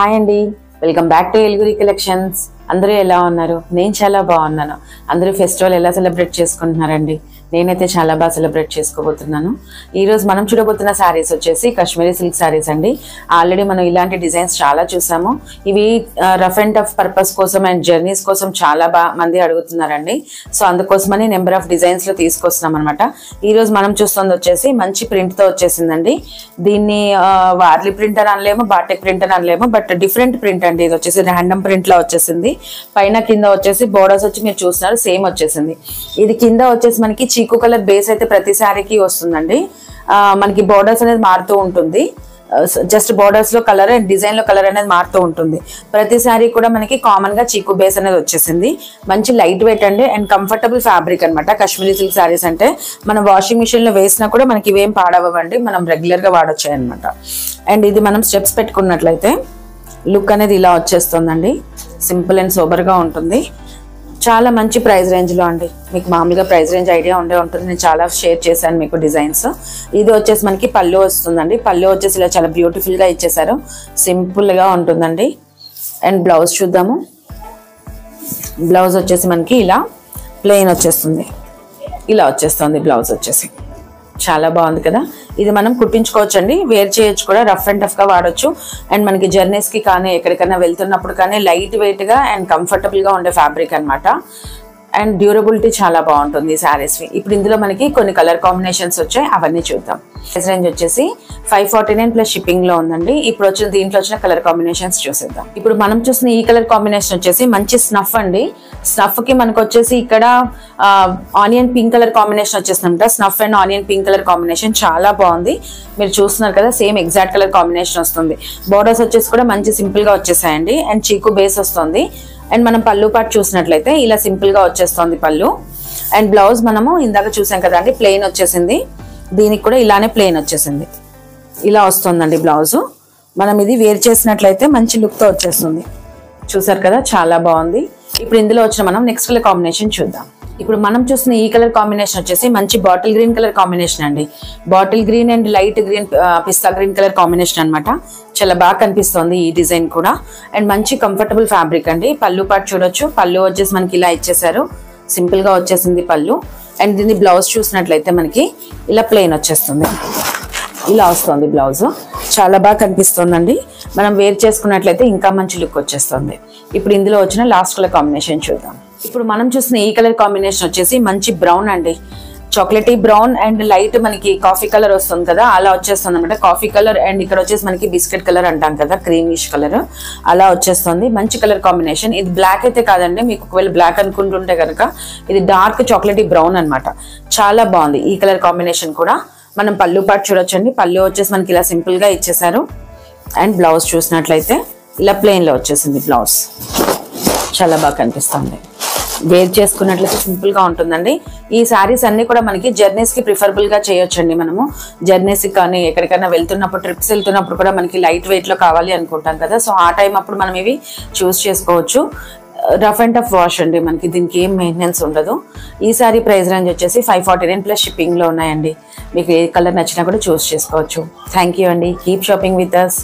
Hi అండి, welcome back to Eluguri collections. అందరూ ఎలా ఉన్నారు? నేను చాలా బాగున్నాను. అందరూ ఫెస్టివల్ ఎలా సెలబ్రేట్ చేసుకుంటున్నారండి? నేనైతే చాలా బాగా సెలబ్రేట్ చేసుకోబోతున్నాను. ఈరోజు మనం చూడబోతున్న శారీస్ వచ్చేసి కాశ్మీరీ సిల్క్ శారీస్ అండి. ఆల్రెడీ మనం ఇలాంటి డిజైన్స్ చాలా చూసాము. ఇవి రఫ్ అండ్ టఫ్ పర్పస్ కోసం అండ్ జర్నీస్ కోసం చాలా మంది అడుగుతున్నారండి. సో అందుకోసమని నెంబర్ ఆఫ్ డిజైన్స్ లో తీసుకొస్తున్నాం అనమాట. ఈరోజు మనం చూస్తుంది వచ్చేసి మంచి ప్రింట్ తో వచ్చేసిందండి. దీన్ని వార్లీ ప్రింట్ అని అనలేము, బాటెక్ ప్రింట్ అని అనలేము, బట్ డిఫరెంట్ ప్రింట్ అండి. ఇది వచ్చేసి ర్యాండమ్ ప్రింట్ లా వచ్చేసింది. పైన కింద వచ్చేసి బోర్డర్స్ వచ్చి మీరు చూస్తున్నారు సేమ్ వచ్చేసింది. ఇది కింద వచ్చేసి మనకి చీకు కలర్ బేస్ అయితే ప్రతి శారీకి వస్తుందండి. మనకి బోర్డర్స్ అనేది మారుతూ ఉంటుంది. జస్ట్ బోర్డర్స్ లో కలర్ అండ్ డిజైన్ లో కలర్ అనేది మారుతూ ఉంటుంది. ప్రతి శారీ కూడా మనకి కామన్ గా చీకు బేస్ అనేది వచ్చేసింది. మంచి లైట్ వెయిట్ అండి అండ్ కంఫర్టబుల్ ఫ్యాబ్రిక్ అనమాట. కాశ్మీరీ సిల్క్ శారీస్ అంటే మనం వాషింగ్ మిషన్ లో వేసినా కూడా మనకి ఇవేం పాడవండి, మనం రెగ్యులర్ గా వాడొచ్చాయి అనమాట. అండ్ ఇది మనం స్టెప్స్ పెట్టుకున్నట్లయితే లుక్ అనేది ఇలా వచ్చేస్తుందండి. సింపుల్ అండ్ సోబర్ గా ఉంటుంది. చాలా మంచి ప్రైస్ రేంజ్ లో అండి. మీకు మామూలుగా ప్రైస్ రేంజ్ ఐడియా ఉంటుంది. నేను చాలా షేర్ చేశాను మీకు డిజైన్స్. ఇది వచ్చేసి మనకి పళ్ళు వస్తుందండి. పళ్ళు వచ్చేసి ఇలా చాలా బ్యూటిఫుల్ గా ఇచ్చేసారు. సింపుల్ గా ఉంటుందండి. అండ్ బ్లౌజ్ చూద్దాము. బ్లౌజ్ వచ్చేసి మనకి ఇలా ప్లెయిన్ వచ్చేస్తుంది. ఇలా వచ్చేస్తుంది బ్లౌజ్ వచ్చేసి. చాలా బాగుంది కదా. ఇది మనం కుట్టించుకోవచ్చు అండి, వేర్ చేయొచ్చు కూడా, రఫ్ అండ్ టఫ్ గా వాడచ్చు. అండ్ మనకి జర్నీస్ కి కానీ ఎక్కడికైనా వెళ్తున్నప్పుడు కానీ లైట్ వెయిట్ గా అండ్ కంఫర్టబుల్ గా ఉండే ఫ్యాబ్రిక్ అనమాట. అండ్ డ్యూరబిలిటీ చాలా బాగుంటుంది ఈ శారీస్. ఇప్పుడు ఇందులో మనకి కొన్ని కలర్ కాంబినేషన్స్ వచ్చాయి, అవన్నీ చూద్దాం. ప్రైస్ రేంజ్ వచ్చేసి 549 ప్లస్ షిప్పింగ్ లో ఉందండి. ఇప్పుడు వచ్చిన దీంట్లో వచ్చిన కలర్ కాంబినేషన్స్ చూసేద్దాం. ఇప్పుడు మనం చూసిన ఈ కలర్ కాంబినేషన్ వచ్చేసి మంచి స్నఫ్ అండి. స్నఫ్ కి మనకు వచ్చేసి ఇక్కడ ఆనియన్ పింక్ కలర్ కాంబినేషన్ వచ్చేసిందంట. Snuff and onion pink colour combination చాలా బాగుంది. మీరు చూస్తున్నారు కదా, సేమ్ ఎగ్జాక్ట్ కలర్ కాంబినేషన్ వస్తుంది. బోర్డర్స్ వచ్చేసి కూడా మంచి సింపుల్ గా వచ్చేసాయండి. అండ్ చీకు బేస్ వస్తుంది. అండ్ మనం పళ్ళు పాటు చూసినట్లయితే ఇలా సింపుల్ గా వచ్చేస్తుంది పళ్ళు. అండ్ బ్లౌజ్ మనము ఇందాక చూసాం కదండి, ప్లెయిన్ వచ్చేసింది. దీనికి కూడా ఇలానే ప్లెయిన్ వచ్చేసింది. ఇలా వస్తుందండి బ్లౌజ్. మనం ఇది వేర్ చేసినట్లయితే మంచి లుక్ తో వచ్చేస్తుంది. చూసారు కదా, చాలా బాగుంది. ఇప్పుడు ఇందులో వచ్చిన మనం నెక్స్ట్ కలర్ కాంబినేషన్ చూద్దాం. ఇప్పుడు మనం చూసిన ఈ కలర్ కాంబినేషన్ వచ్చేసి మంచి బాటిల్ గ్రీన్ కలర్ కాంబినేషన్ అండి. Bottle green and light green, pista green colour combination అనమాట. చాలా బాగా కనిపిస్తుంది ఈ డిజైన్ కూడా. అండ్ మంచి కంఫర్టబుల్ ఫ్యాబ్రిక్ అండి. పళ్ళు పాటు చూడొచ్చు. పళ్ళు వచ్చేసి మనకి ఇలా ఇచ్చేసారు. సింపుల్ గా వచ్చేసింది పళ్ళు. అండ్ దీన్ని బ్లౌజ్ చూసినట్లయితే మనకి ఇలా ప్లెయిన్ వచ్చేస్తుంది. ఇలా వస్తుంది బ్లౌజ్. చాలా బాగా కనిపిస్తుందండి. మనం వేర్ చేసుకున్నట్లయితే ఇంకా మంచి లుక్ వచ్చేస్తుంది. ఇప్పుడు ఇందులో వచ్చిన లాస్ట్ కలర్ కాంబినేషన్ చూద్దాం. ఇప్పుడు మనం చూసిన ఈ కలర్ కాంబినేషన్ వచ్చేసి మంచి బ్రౌన్ అండి. చాక్లెటీ బ్రౌన్ అండ్ లైట్ మనకి కాఫీ కలర్ వస్తుంది కదా, అలా వచ్చేస్తుంది అనమాట. కాఫీ కలర్ అండ్ ఇక్కడ వచ్చేసి మనకి బిస్కెట్ కలర్ అంటాం కదా, క్రీమిష్ కలర్, అలా వచ్చేస్తుంది. మంచి కలర్ కాంబినేషన్. ఇది బ్లాక్ అయితే కాదండి. మీకు ఒకవేళ బ్లాక్ అనుకుంటుంటే కనుక ఇది డార్క్ చాక్లెటీ బ్రౌన్ అనమాట. చాలా బాగుంది ఈ కలర్ కాంబినేషన్ కూడా. మనం పళ్ళు పాటు చూడొచ్చండి. పళ్ళు వచ్చేసి మనకి ఇలా సింపుల్ గా ఇచ్చేసారు. అండ్ బ్లౌజ్ చూసినట్లయితే ఇలా ప్లెయిన్ లో వచ్చేసింది బ్లౌజ్. చాలా బాగా కనిపిస్తుంది. వేర్ చేసుకున్నట్లయితే సింపుల్ గా ఉంటుందండి. ఈ శారీస్ అన్ని కూడా మనకి జర్నీస్ కి ప్రిఫరబుల్ గా చేయొచ్చండి. మనము జర్నీస్ కానీ ఎక్కడికైనా వెళ్తున్నప్పుడు, ట్రిప్స్ వెళ్తున్నప్పుడు కూడా మనకి లైట్ వెయిట్ లో కావాలి అనుకుంటాం కదా, సో ఆ టైం అప్పుడు మనం ఇవి చూస్ చేసుకోవచ్చు. రఫ్ అండ్ టఫ్ వాష్ అండి. మనకి దీనికి ఏం మెయింటెనెన్స్ ఉండదు. ఈ సారీ ప్రైస్ రేంజ్ వచ్చేసి 549 ప్లస్ షిప్పింగ్ లో ఉన్నాయండి. మీకు ఏ కలర్ నచ్చినా కూడా చూస్ చేసుకోవచ్చు. థ్యాంక్ యూ అండి. Keep shopping with us.